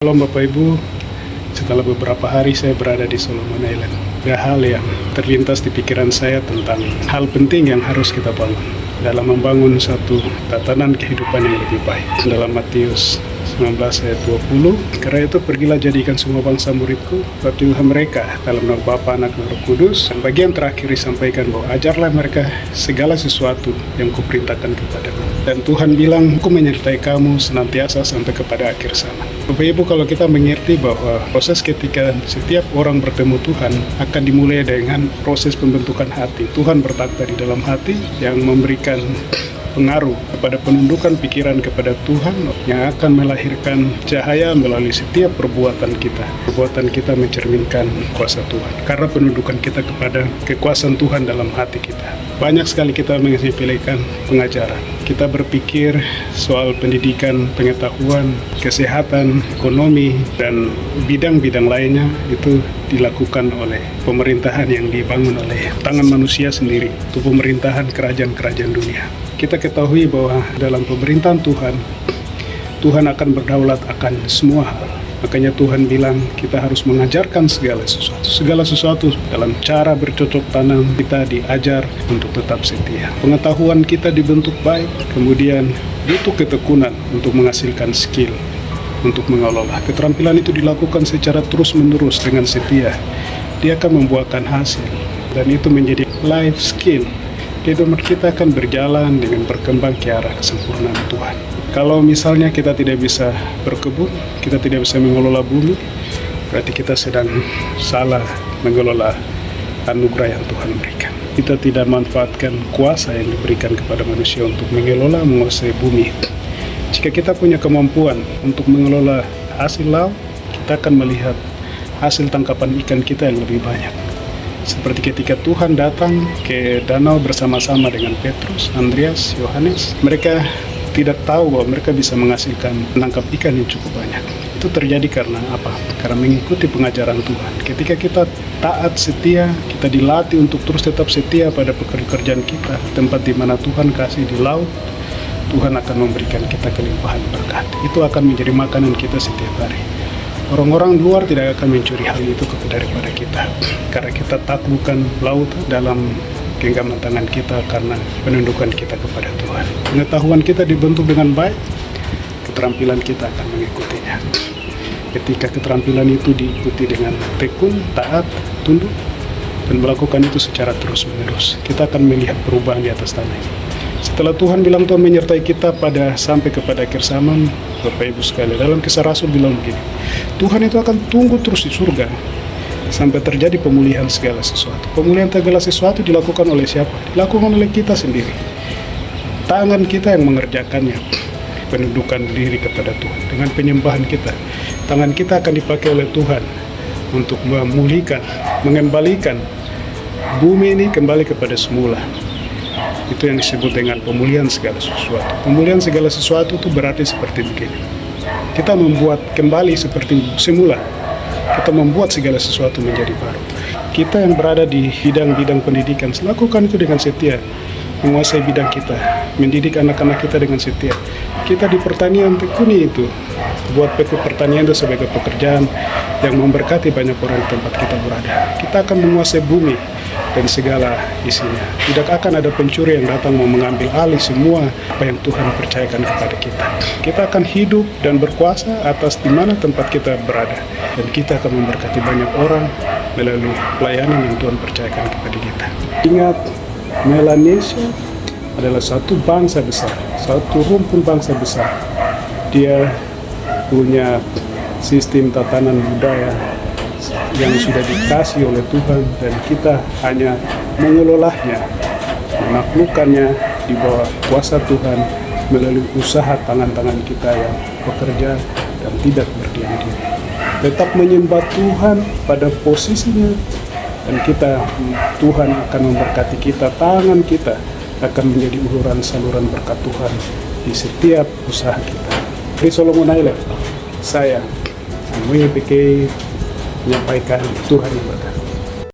Halo Bapak Ibu, setelah beberapa hari saya berada di Solomon Island. Ada hal yang terlintas di pikiran saya tentang hal penting yang harus kita bangun dalam membangun satu tatanan kehidupan yang lebih baik. Dalam Matius 19 ayat 20, karena itu pergilah jadikan semua bangsa muridku, baptislah mereka dalam nama Bapa, Anak, dan Roh Kudus. Dan bagian terakhir disampaikan bahwa ajarlah mereka segala sesuatu yang kuperintahkan kepadamu. Dan Tuhan bilang, aku menyertai kamu senantiasa sampai kepada akhir zaman. Bapak Ibu, kalau kita mengerti bahwa proses ketika setiap orang bertemu Tuhan akan dimulai dengan proses pembentukan hati. Tuhan bertakhta di dalam hati yang memberikan pengaruh kepada penundukan pikiran kepada Tuhan yang akan melahirkan cahaya melalui setiap perbuatan kita. Perbuatan kita mencerminkan kuasa Tuhan karena penundukan kita kepada kekuasaan Tuhan dalam hati kita. Banyak sekali kita menyepelekan pengajaran. Kita berpikir soal pendidikan, pengetahuan, kesehatan, ekonomi, dan bidang-bidang lainnya itu dilakukan oleh pemerintahan yang dibangun oleh tangan manusia sendiri. Itu pemerintahan kerajaan-kerajaan dunia. Kita ketahui bahwa dalam pemerintahan Tuhan, Tuhan akan berdaulat akan semua hal. Makanya Tuhan bilang kita harus mengajarkan segala sesuatu. Segala sesuatu dalam cara bercocok tanam kita diajar untuk tetap setia. Pengetahuan kita dibentuk baik, kemudian butuh ketekunan untuk menghasilkan skill untuk mengelola. Keterampilan itu dilakukan secara terus-menerus dengan setia. Dia akan membuahkan hasil dan itu menjadi life skill. Kehidupan kita akan berjalan dengan berkembang ke arah kesempurnaan Tuhan. Kalau misalnya kita tidak bisa berkebun, kita tidak bisa mengelola bumi, berarti kita sedang salah mengelola anugerah yang Tuhan berikan. Kita tidak manfaatkan kuasa yang diberikan kepada manusia untuk mengelola, menguasai bumi. Jika kita punya kemampuan untuk mengelola hasil laut, kita akan melihat hasil tangkapan ikan kita yang lebih banyak. Seperti ketika Tuhan datang ke danau bersama-sama dengan Petrus, Andreas, Yohanes, mereka tidak tahu bahwa mereka bisa menghasilkan menangkap ikan yang cukup banyak. Itu terjadi karena apa? Karena mengikuti pengajaran Tuhan. Ketika kita taat, setia, kita dilatih untuk terus tetap setia pada pekerjaan kita, tempat di mana Tuhan kasih di laut, Tuhan akan memberikan kita kelimpahan berkat. Itu akan menjadi makanan kita setiap hari. Orang-orang luar tidak akan mencuri hal itu daripada kita, karena kita taklukkan laut dalam genggaman tangan kita karena penundukan kita kepada Tuhan. Pengetahuan kita dibentuk dengan baik, keterampilan kita akan mengikutinya. Ketika keterampilan itu diikuti dengan tekun, taat, tunduk, dan melakukan itu secara terus-menerus, kita akan melihat perubahan di atas tanah ini. Setelah Tuhan bilang Tuhan menyertai kita sampai kepada akhir zaman, Bapak Ibu sekalian, dalam Kisah Rasul bilang begini, Tuhan itu akan tunggu terus di surga sampai terjadi pemulihan segala sesuatu. Pemulihan segala sesuatu dilakukan oleh siapa? Dilakukan oleh kita sendiri. Tangan kita yang mengerjakannya. Penundukan diri kepada Tuhan dengan penyembahan kita. Tangan kita akan dipakai oleh Tuhan untuk memulihkan, mengembalikan bumi ini kembali kepada semula. Itu yang disebut dengan pemulihan segala sesuatu. Pemulihan segala sesuatu itu berarti seperti begini. Kita membuat kembali seperti semula. Kita membuat segala sesuatu menjadi baru. Kita yang berada di bidang-bidang pendidikan, lakukan itu dengan setia. Menguasai bidang kita, mendidik anak-anak kita dengan setia. Kita di pertanian, tekuni itu. Buat pertanian itu sebagai pekerjaan yang memberkati banyak orang di tempat kita berada. Kita akan menguasai bumi dan segala isinya. Tidak akan ada pencuri yang datang mau mengambil alih semua apa yang Tuhan percayakan kepada kita. Kita akan hidup dan berkuasa atas di mana tempat kita berada. Dan kita akan memberkati banyak orang melalui pelayanan yang Tuhan percayakan kepada kita. Ingat, Melanesia adalah satu bangsa besar, satu rumpun bangsa besar. Dia punya sistem tatanan budaya yang sudah dikasih oleh Tuhan dan kita hanya mengelolanya, menaklukkannya di bawah kuasa Tuhan melalui usaha tangan-tangan kita yang bekerja dan tidak berdiam diri. Tetap menyembah Tuhan pada posisinya dan Tuhan akan memberkati kita. Tangan kita akan menjadi uluran saluran berkat Tuhan di setiap usaha kita. Di Solomon Island, saya Samuel PK menyampaikan Tuhan yang berkati.